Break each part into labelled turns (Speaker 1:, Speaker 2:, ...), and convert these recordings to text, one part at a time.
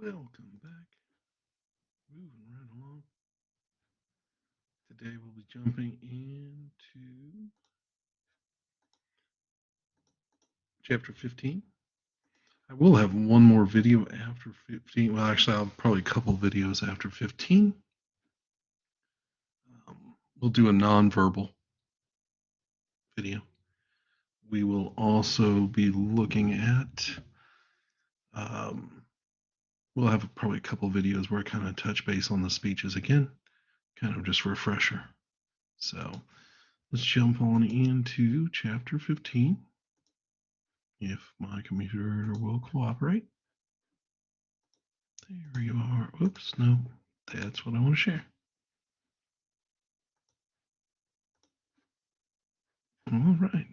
Speaker 1: Welcome back. Moving right along. Today we'll be jumping into chapter 15. I will have one more video after 15. Well, actually, I'll probably a couple videos after 15. We'll do a nonverbal video. We will also be looking at, we'll have probably a couple videos where I kind of touch base on the speeches again, kind of just refresher. So let's jump on into chapter 15. If my computer will cooperate. There you are. Oops, no, that's what I want to share. All right.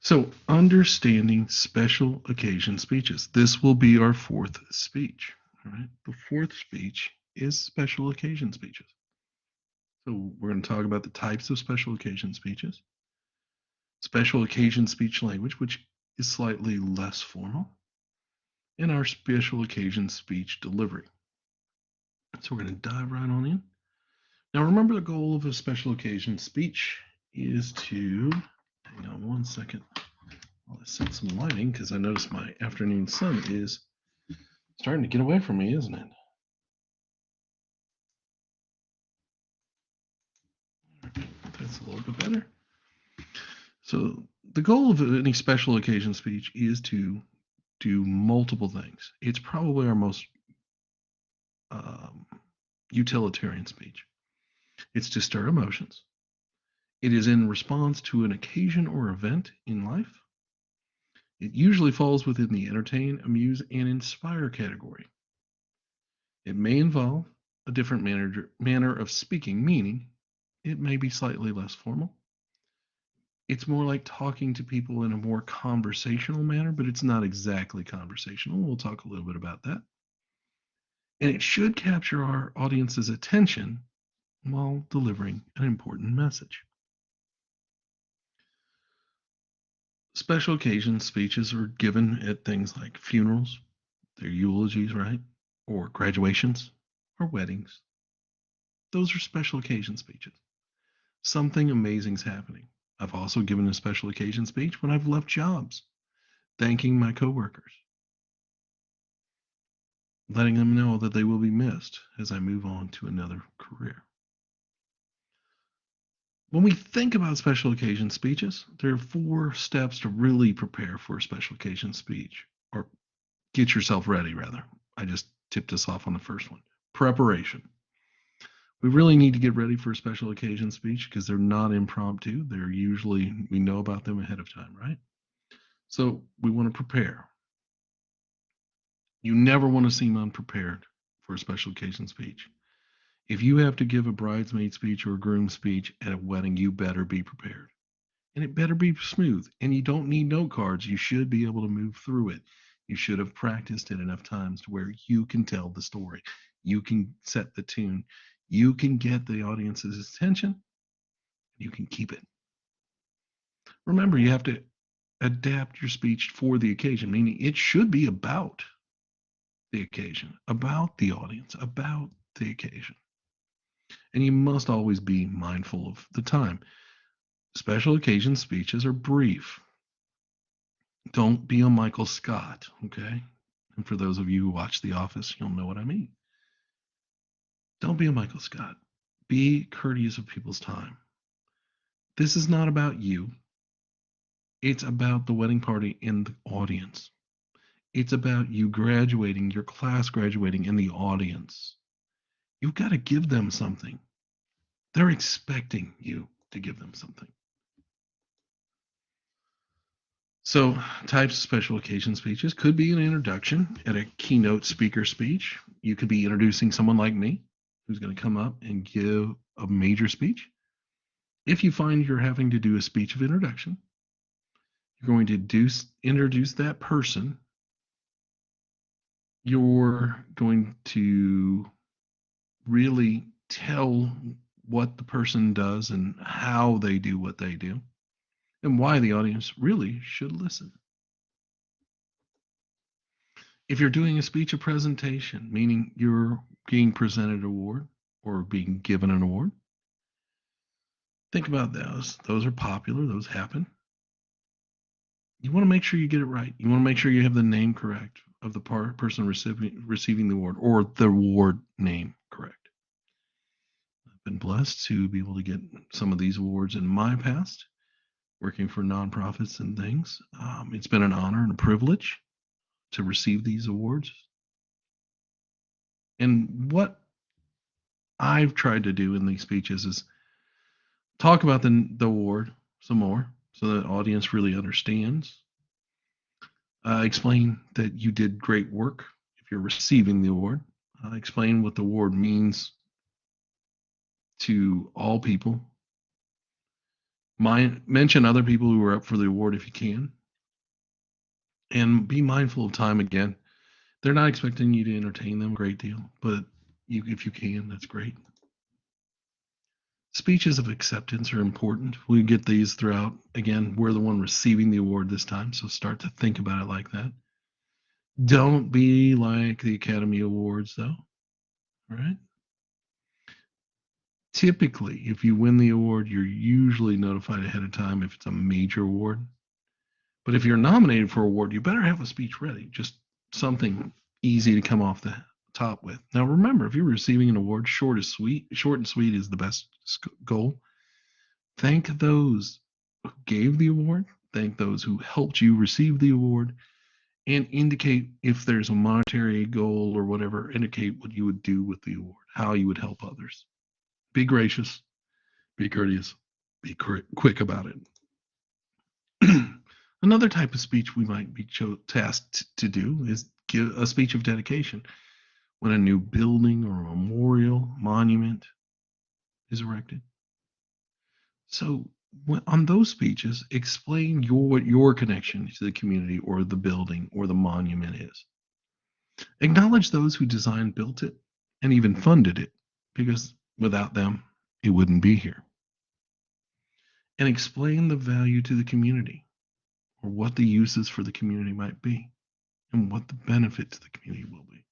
Speaker 1: So, understanding special occasion speeches. This will be our fourth speech. All right. The fourth speech is special occasion speeches. So, we're going to talk about the types of special occasion speeches, special occasion speech language, which is slightly less formal, and our special occasion speech delivery. So, we're going to dive right on in. Now, remember the goal of a special occasion speech is to, hang on one second, while I set some lighting, because I notice my afternoon sun is starting to get away from me, isn't it? That's a little bit better. So the goal of any special occasion speech is to do multiple things. It's probably our most utilitarian speech. It's to stir emotions. It is in response to an occasion or event in life. It usually falls within the entertain, amuse, and inspire category. It may involve a different manner of speaking, meaning it may be slightly less formal. It's more like talking to people in a more conversational manner, but it's not exactly conversational. We'll talk a little bit about that. And it should capture our audience's attention while delivering an important message. Special occasion speeches are given at things like funerals, their eulogies, right? Or graduations or weddings. Those are special occasion speeches. Something amazing's happening. I've also given a special occasion speech when I've left jobs, thanking my coworkers, letting them know that they will be missed as I move on to another career. When we think about special occasion speeches, there are 4 steps to really prepare for a special occasion speech, or get yourself ready, rather. I just tipped us off on the first one. Preparation. We really need to get ready for a special occasion speech because they're not impromptu. They're usually, we know about them ahead of time, right? So we want to prepare. You never want to seem unprepared for a special occasion speech. If you have to give a bridesmaid speech or a groom speech at a wedding, you better be prepared. And it better be smooth. And you don't need note cards. You should be able to move through it. You should have practiced it enough times to where you can tell the story. You can set the tune. You can get the audience's attention. You can keep it. Remember, you have to adapt your speech for the occasion, meaning it should be about the occasion, about the audience, about the occasion. And you must always be mindful of the time. Special occasion speeches are brief. Don't be a Michael Scott, okay? And for those of you who watch The Office, you'll know what I mean. Don't be a Michael Scott. Be courteous of people's time. This is not about you. It's about the wedding party and the audience. It's about you graduating, your class graduating, and the audience. You've got to give them something. They're expecting you to give them something. So, types of special occasion speeches could be an introduction at a keynote speaker speech. You could be introducing someone like me who's going to come up and give a major speech. If you find you're having to do a speech of introduction, you're going to introduce that person. You're going to really tell what the person does and how they do what they do, and why the audience really should listen. If you're doing a speech or presentation, meaning you're being presented an award or being given an award, think about those. Those are popular, those happen. You want to make sure you get it right. You want to make sure you have the name correct of the person receiving the award, or the award name correct. I've been blessed to be able to get some of these awards in my past, working for nonprofits and things. It's been an honor and a privilege to receive these awards. And what I've tried to do in these speeches is talk about the award some more so that the audience really understands. Explain that you did great work if you're receiving the award. Explain what the award means to all people. Mention other people who are up for the award if you can. And be mindful of time again. They're not expecting you to entertain them a great deal, but if you can, that's great. Speeches of acceptance are important. We get these throughout. Again, we're the one receiving the award this time, so start to think about it like that. Don't be like the Academy Awards, though. All right. Typically, if you win the award, you're usually notified ahead of time if it's a major award. But if you're nominated for an award, you better have a speech ready, just something easy to come off the top with. Now, remember, if you're receiving an award, short and sweet is the best goal. Thank those who gave the award, thank those who helped you receive the award, and indicate if there's a monetary goal or whatever, indicate what you would do with the award, how you would help others. Be gracious, be courteous, be quick about it. Another type of speech we might be tasked to do is give a speech of dedication when a new building or a memorial monument is erected. So on those speeches, explain what your connection to the community or the building or the monument is. Acknowledge those who designed, built it, and even funded it, because without them, it wouldn't be here. And explain the value to the community, or what the uses for the community might be, and what the benefit to the community will be.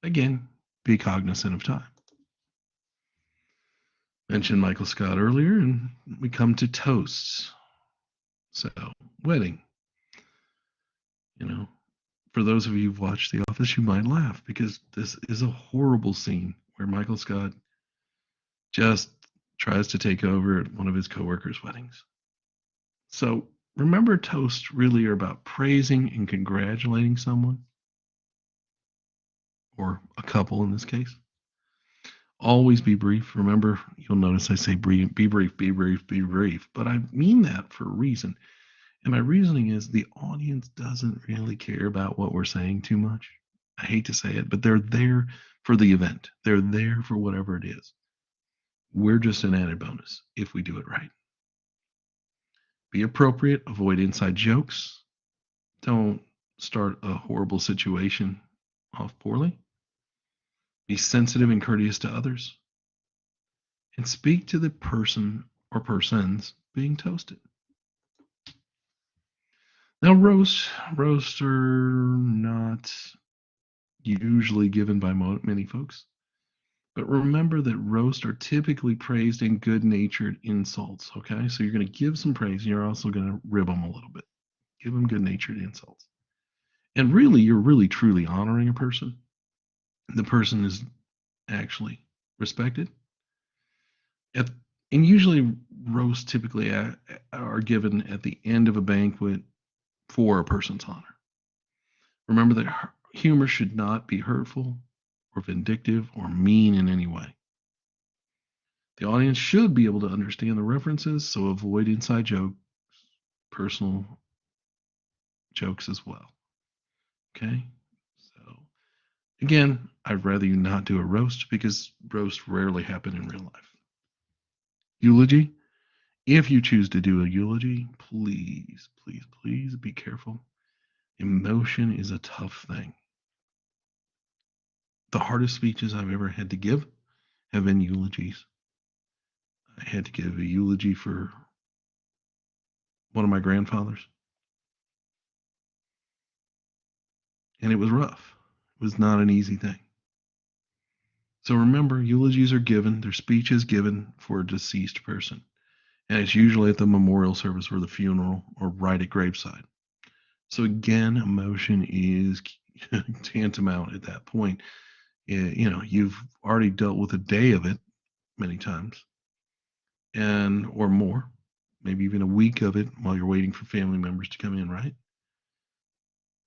Speaker 1: Again, be cognizant of time. Mentioned Michael Scott earlier, and we come to toasts. So, wedding. For those of you who've watched The Office, you might laugh because this is a horrible scene where Michael Scott just tries to take over at one of his coworkers' weddings. So remember, toasts really are about praising and congratulating someone, or a couple in this case. Always be brief. Remember, you'll notice I say be brief, be brief, be brief, but I mean that for a reason. And my reasoning is the audience doesn't really care about what we're saying too much. I hate to say it, but they're there for the event. They're there for whatever it is. We're just an added bonus if we do it right. Be appropriate. Avoid inside jokes. Don't start a horrible situation off poorly. Be sensitive and courteous to others. And speak to the person or persons being toasted. Now, roasts are not usually given by many folks. But remember that roasts are typically praised and good-natured insults, okay? So you're going to give some praise, and you're also going to rib them a little bit. Give them good-natured insults. And really, you're really truly honoring a person. The person is actually respected. And usually roasts typically are given at the end of a banquet for a person's honor. Remember that humor should not be hurtful or vindictive or mean in any way. The audience should be able to understand the references, so avoid inside jokes, personal jokes as well. Okay? So, again, I'd rather you not do a roast because roasts rarely happen in real life. Eulogy. If you choose to do a eulogy, please, please, please be careful. Emotion is a tough thing. The hardest speeches I've ever had to give have been eulogies. I had to give a eulogy for one of my grandfathers. and it was rough. It was not an easy thing. So remember, eulogies are given, their speech is given for a deceased person. And it's usually at the memorial service or the funeral or right at graveside. So again, emotion is tantamount at that point. You've already dealt with a day of it many times, and or more, maybe even a week of it while you're waiting for family members to come in, right?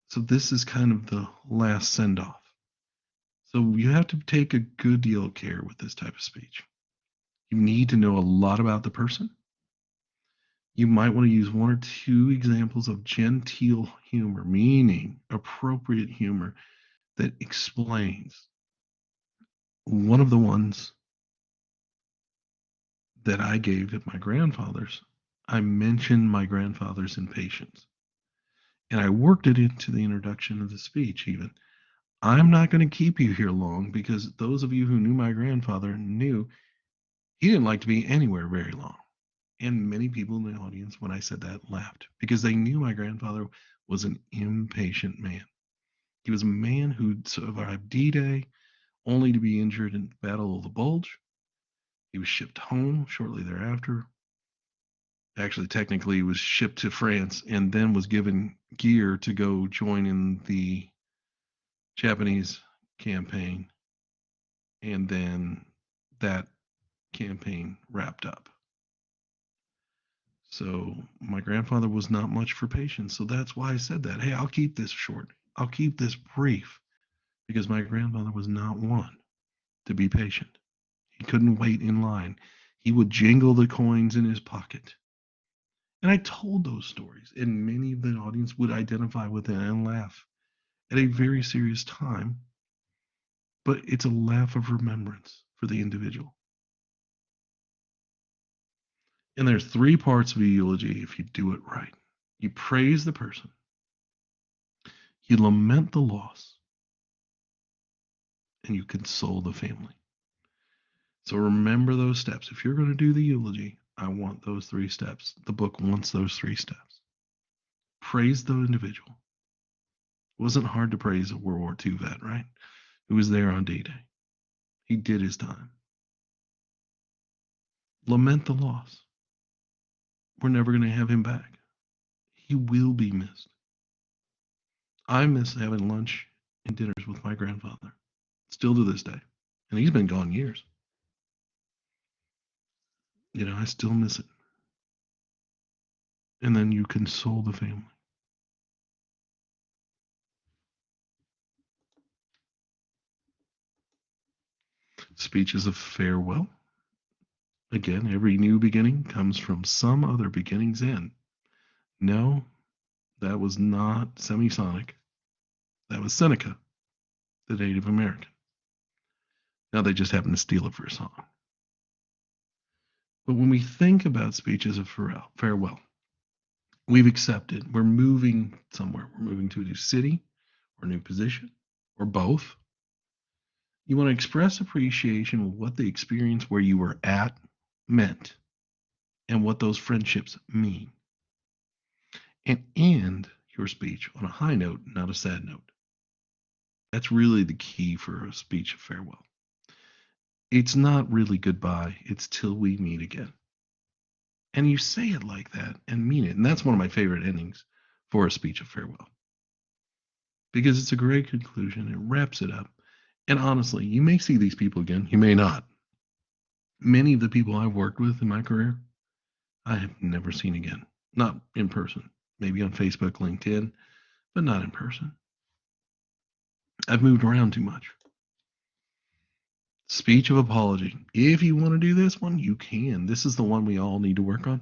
Speaker 1: So this is kind of the last send off. So you have to take a good deal of care with this type of speech. You need to know a lot about the person. You might want to use one or two examples of genteel humor, meaning appropriate humor that explains. One of the ones that I gave at my grandfather's, I mentioned my grandfather's impatience. And I worked it into the introduction of the speech, even. I'm not going to keep you here long because those of you who knew my grandfather knew he didn't like to be anywhere very long. And many people in the audience, when I said that, laughed because they knew my grandfather was an impatient man. He was a man who survived D-Day only to be injured in the Battle of the Bulge. He was shipped home shortly thereafter. Actually, technically, he was shipped to France and then was given gear to go join in the Japanese campaign. And then that campaign wrapped up. So my grandfather was not much for patience. So that's why I said that. Hey, I'll keep this short. I'll keep this brief because my grandfather was not one to be patient. He couldn't wait in line. He would jingle the coins in his pocket. And I told those stories, and many of the audience would identify with it and laugh at a very serious time. But it's a laugh of remembrance for the individual. And there's three parts of a eulogy if you do it right. You praise the person, you lament the loss, and you console the family. So remember those steps. If you're going to do the eulogy, I want those three steps. The book wants those three steps. Praise the individual. It wasn't hard to praise a World War II vet, right? Who was there on D-Day. He did his time. Lament the loss. We're never going to have him back. He will be missed. I miss having lunch and dinners with my grandfather, still to this day. And he's been gone years. I still miss it. And then you console the family. Speeches of farewell. Again, every new beginning comes from some other beginning's end. No, that was not semisonic. That was Seneca, the Native American. Now they just happen to steal it for a song. But when we think about speeches of farewell, we've accepted we're moving somewhere. We're moving to a new city or a new position or both. You want to express appreciation of what the experience where you were at meant and what those friendships mean. And end your speech on a high note, not a sad note. That's really the key for a speech of farewell. It's not really goodbye, it's till we meet again. And you say it like that and mean it. And that's one of my favorite endings for a speech of farewell because it's a great conclusion. It wraps it up. And honestly, you may see these people again, you may not. Many of the people I've worked with in my career, I have never seen again. Not in person, maybe on Facebook, LinkedIn, but not in person. I've moved around too much. Speech of apology. If you want to do this one, you can. This is the one we all need to work on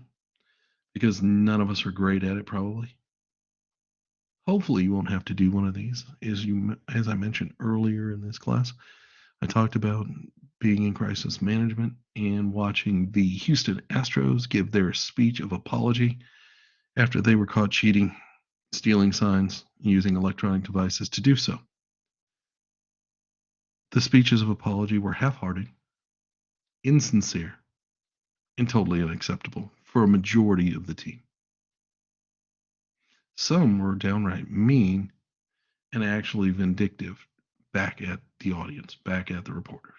Speaker 1: because none of us are great at it, probably. Hopefully, you won't have to do one of these. As I mentioned earlier in this class, I talked about being in crisis management and watching the Houston Astros give their speech of apology after they were caught cheating, stealing signs, using electronic devices to do so. The speeches of apology were half-hearted, insincere, and totally unacceptable for a majority of the team. Some were downright mean and actually vindictive back at the audience, back at the reporters.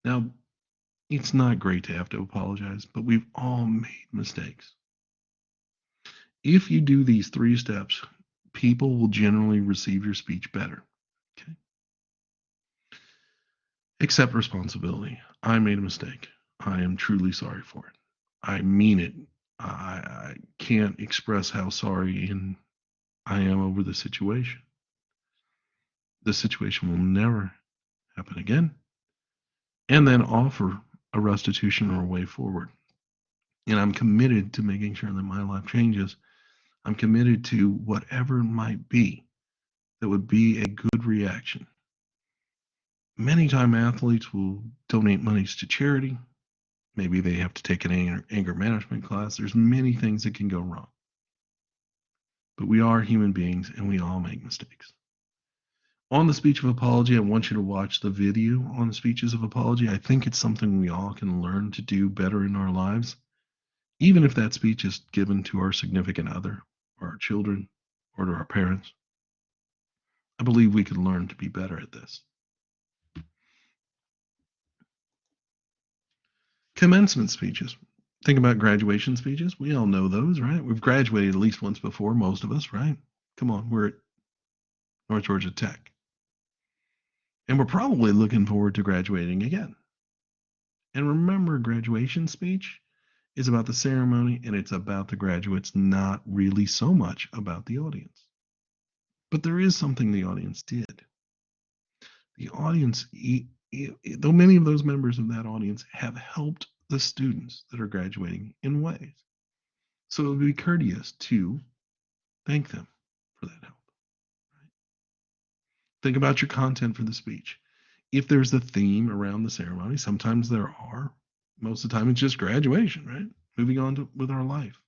Speaker 1: Now, it's not great to have to apologize, but we've all made mistakes. If you do these 3 steps, people will generally receive your speech better. Okay. Accept responsibility. I made a mistake. I am truly sorry for it. I mean it. I can't express how sorry I am over the situation. The situation will never happen again. And then offer a restitution or a way forward. And I'm committed to making sure that my life changes. I'm committed to whatever it might be that would be a good reaction. Many time athletes will donate monies to charity. Maybe they have to take an anger management class. There's many things that can go wrong. But we are human beings and we all make mistakes. On the speech of apology, I want you to watch the video on the speeches of apology. I think it's something we all can learn to do better in our lives, even if that speech is given to our significant other or our children or to our parents. I believe we can learn to be better at this. Commencement speeches. Think about graduation speeches. We all know those, right? We've graduated at least once before, most of us, right? Come on, we're at North Georgia Tech. And we're probably looking forward to graduating again. And remember, graduation speech is about the ceremony and it's about the graduates, not really so much about the audience. But there is something the audience did. The audience, though many of those members of that audience have helped the students that are graduating in ways. So it would be courteous to thank them for that help. Right? Think about your content for the speech. If there's a theme around the ceremony, sometimes there are. Most of the time, it's just graduation, right? Moving on with our life.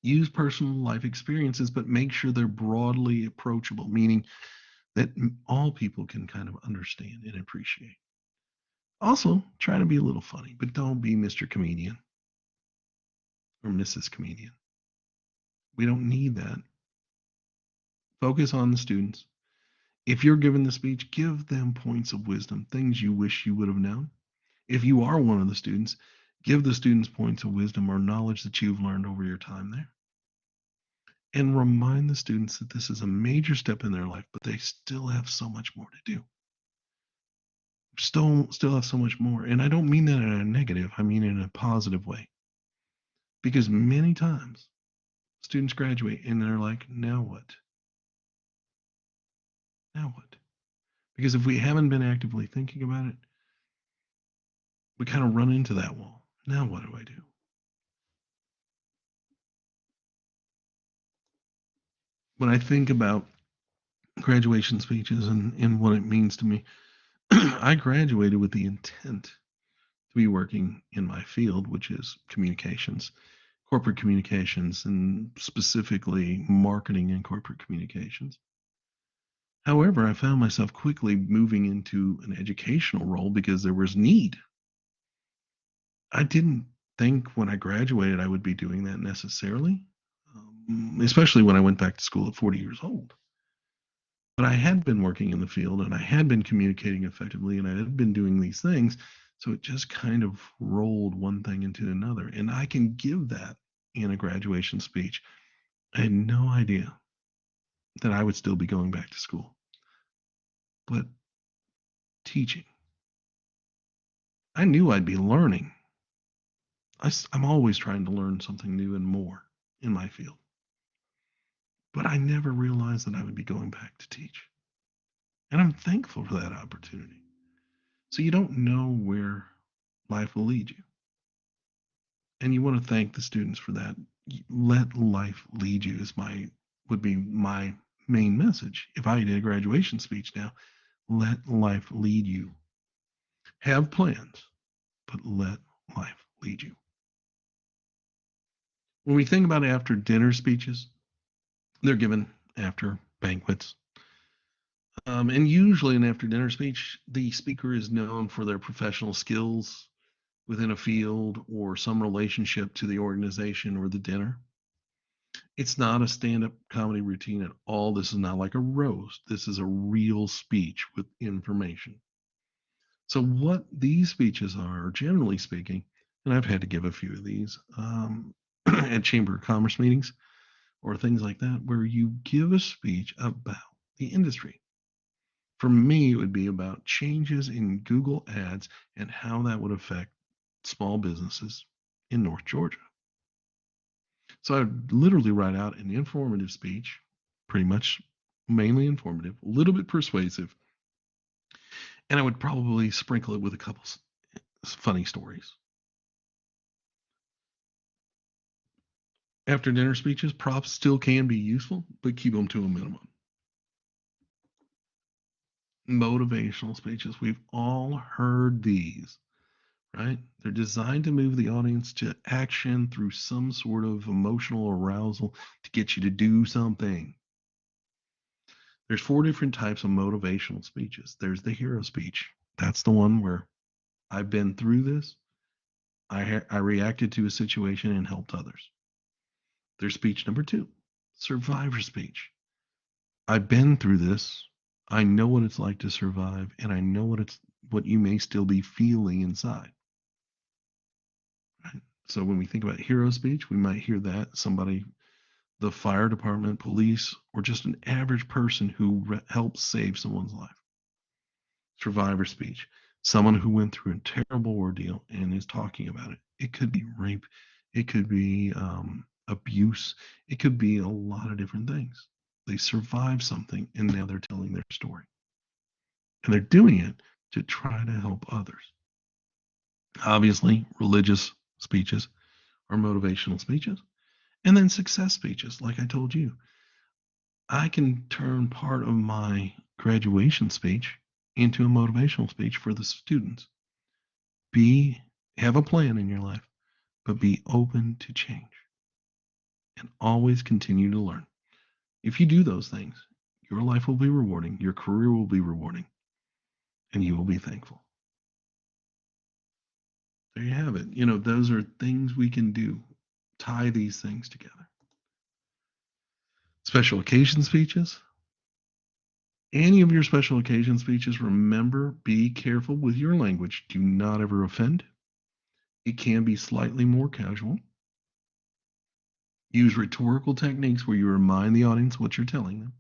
Speaker 1: Use personal life experiences, but make sure they're broadly approachable, meaning that all people can kind of understand and appreciate. Also, try to be a little funny, but don't be Mr. Comedian or Mrs. Comedian. We don't need that. Focus on the students. If you're giving the speech, give them points of wisdom, things you wish you would have known. If you are one of the students, give the students points of wisdom or knowledge that you've learned over your time there. And remind the students that this is a major step in their life, but they still have so much more to do. Still have so much more. And I don't mean that in a negative, I mean in a positive way. Because many times students graduate and they're like, now what? Now what? Because if we haven't been actively thinking about it, we kind of run into that wall. Now what do I do? When I think about graduation speeches and what it means to me, I graduated with the intent to be working in my field, which is communications, corporate communications, and specifically marketing and corporate communications. However, I found myself quickly moving into an educational role because there was need. I didn't think when I graduated I would be doing that necessarily, especially when I went back to school at 40 years old. But I had been working in the field and I had been communicating effectively and I had been doing these things. So it just kind of rolled one thing into another. And I can give that in a graduation speech. I had no idea that I would still be going back to school. But teaching, I knew I'd be learning. I'm always trying to learn something new and more in my field. But I never realized that I would be going back to teach. And I'm thankful for that opportunity. So you don't know where life will lead you. And you want to thank the students for that. Let life lead you would be my main message. If I did a graduation speech now, let life lead you. Have plans, but let life lead you. When we think about after dinner speeches, they're given after banquets. And usually an after dinner speech, the speaker is known for their professional skills within a field or some relationship to the organization or the dinner. It's not a stand-up comedy routine at all. This is not like a roast. This is a real speech with information. So what these speeches are, generally speaking, and I've had to give a few of these at Chamber of Commerce meetings or things like that, where you give a speech about the industry. For me, it would be about changes in Google Ads and how that would affect small businesses in North Georgia. So I would literally write out an informative speech, pretty much mainly informative, a little bit persuasive, and I would probably sprinkle it with a couple funny stories. After dinner speeches, props still can be useful, but keep them to a minimum. Motivational speeches, we've all heard these, right? They're designed to move the audience to action through some sort of emotional arousal to get you to do something. There's 4 different types of motivational speeches. There's the hero speech. That's the one where I've been through this. I reacted to a situation and helped others. There's speech number 2, survivor speech. I've been through this. I know what it's like to survive, and I know what you may still be feeling inside. Right? So when we think about hero speech, we might hear that somebody, the fire department, police, or just an average person who helps save someone's life. Survivor speech, someone who went through a terrible ordeal and is talking about it. It could be rape, it could be abuse, it could be a lot of different things. They survived something and now they're telling their story. And they're doing it to try to help others. Obviously, religious speeches are motivational speeches. And then success speeches, like I told you. I can turn part of my graduation speech into a motivational speech for the students. Have a plan in your life, but be open to change and always continue to learn. If you do those things, your life will be rewarding, your career will be rewarding, and you will be thankful. There you have it. Those are things we can do. Tie these things together. Special occasion speeches. Any of your special occasion speeches, remember, be careful with your language. Do not ever offend. It can be slightly more casual. Use rhetorical techniques where you remind the audience what you're telling them.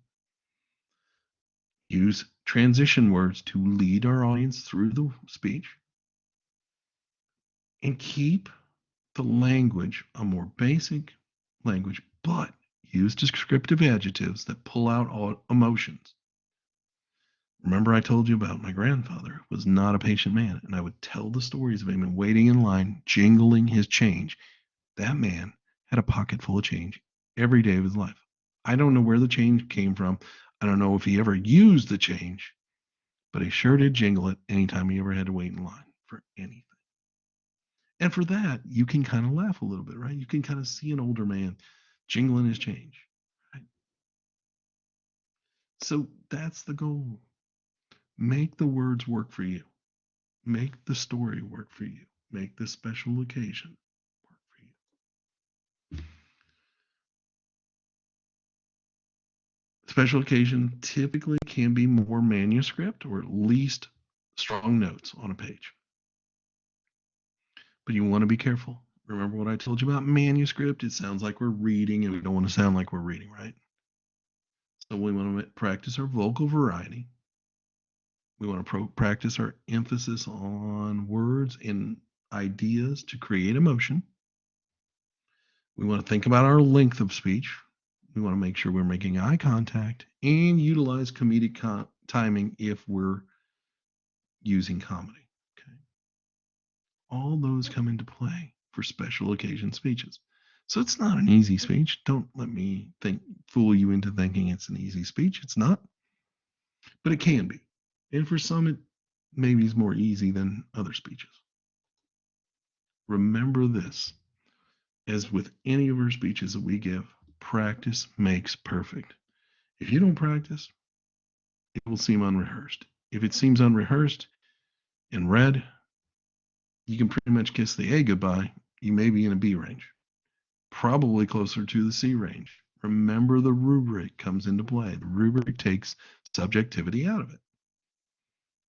Speaker 1: Use transition words to lead our audience through the speech. And keep the language a more basic language, but use descriptive adjectives that pull out all emotions. Remember, I told you about my grandfather who was not a patient man, and I would tell the stories of him waiting in line, jingling his change. That man had a pocket full of change every day of his life. I don't know where the change came from. I don't know if he ever used the change, but he sure did jingle it anytime he ever had to wait in line for anything. And for that, you can kind of laugh a little bit, right? You can kind of see an older man jingling his change, right? So that's the goal. Make the words work for you. Make the story work for you. Make the special occasion work for you. Special occasion typically can be more manuscript or at least strong notes on a page. But you want to be careful. Remember what I told you about manuscript? It sounds like we're reading, and we don't want to sound like we're reading, right? So we want to practice our vocal variety. We want to practice our emphasis on words and ideas to create emotion. We want to think about our length of speech. We want to make sure we're making eye contact and utilize comedic timing if we're using comedy. Okay. All those come into play for special occasion speeches. So it's not an easy speech. Don't let me fool you into thinking it's an easy speech. It's not, but it can be. And for some, it maybe is more easy than other speeches. Remember this, as with any of our speeches that we give, practice makes perfect. If you don't practice, it will seem unrehearsed. If it seems unrehearsed and read, you can pretty much kiss the A goodbye. You may be in a B range, probably closer to the C range, Remember, the rubric comes into play. The rubric takes subjectivity out of it.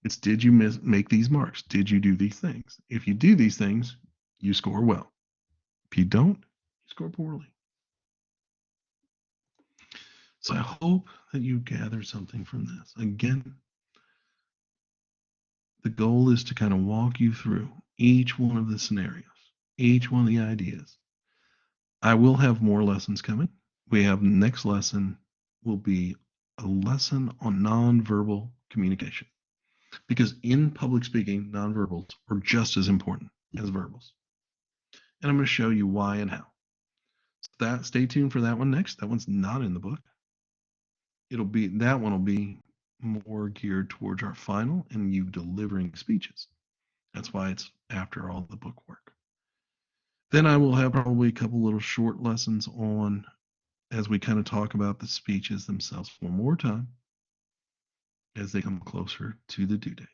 Speaker 1: It's, did you make these marks? Did you do these things? If you do these things, you score well. If you don't, you score poorly. So I hope that you gather something from this. Again, the goal is to kind of walk you through each one of the scenarios, each one of the ideas. I will have more lessons coming. We have next lesson will be a lesson on nonverbal communication. Because in public speaking, nonverbals are just as important as verbals. And I'm going to show you why and how. So stay tuned for that one next. That one's not in the book. That one will be more geared towards our final and you delivering speeches. That's why it's after all the book work. Then I will have probably a couple little short lessons on as we kind of talk about the speeches themselves one more time as they come closer to the due date.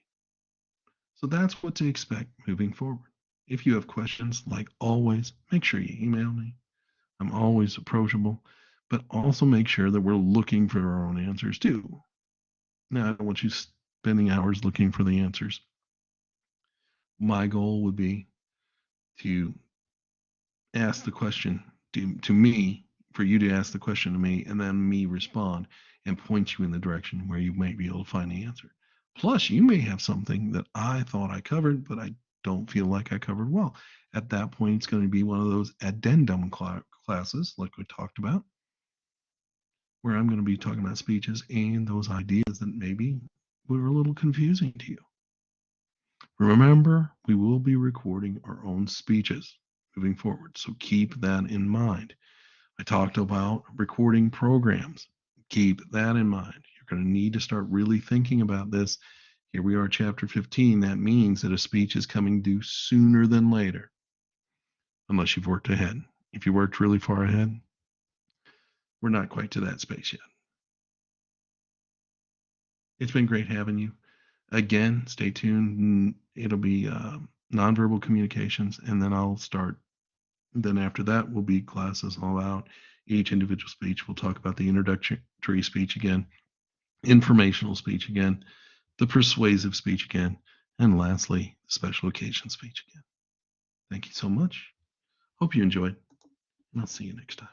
Speaker 1: So that's what to expect moving forward. If you have questions, like always, make sure you email me. I'm always approachable, but also make sure that we're looking for our own answers too. Now, I don't want you spending hours looking for the answers. My goal would be to ask the question to me, for you to ask the question to me, and then me respond and point you in the direction where you might be able to find the answer. Plus, you may have something that I thought I covered, but I don't feel like I covered well. At that point, it's going to be one of those addendum classes, like we talked about, where I'm going to be talking about speeches and those ideas that maybe were a little confusing to you. Remember, we will be recording our own speeches moving forward, so keep that in mind. I talked about recording programs. Keep that in mind. You're going to need to start really thinking about this. Here we are, chapter 15. That means that a speech is coming due sooner than later, unless you've worked ahead. If you worked really far ahead, we're not quite to that space yet. It's been great having you. Again, stay tuned. It'll be nonverbal communications, and then I'll start. Then after that will be classes all out. Each individual speech, we'll talk about the introductory speech again, informational speech again, the persuasive speech again, and lastly, the special occasion speech again. Thank you so much. Hope you enjoyed, and I'll see you next time.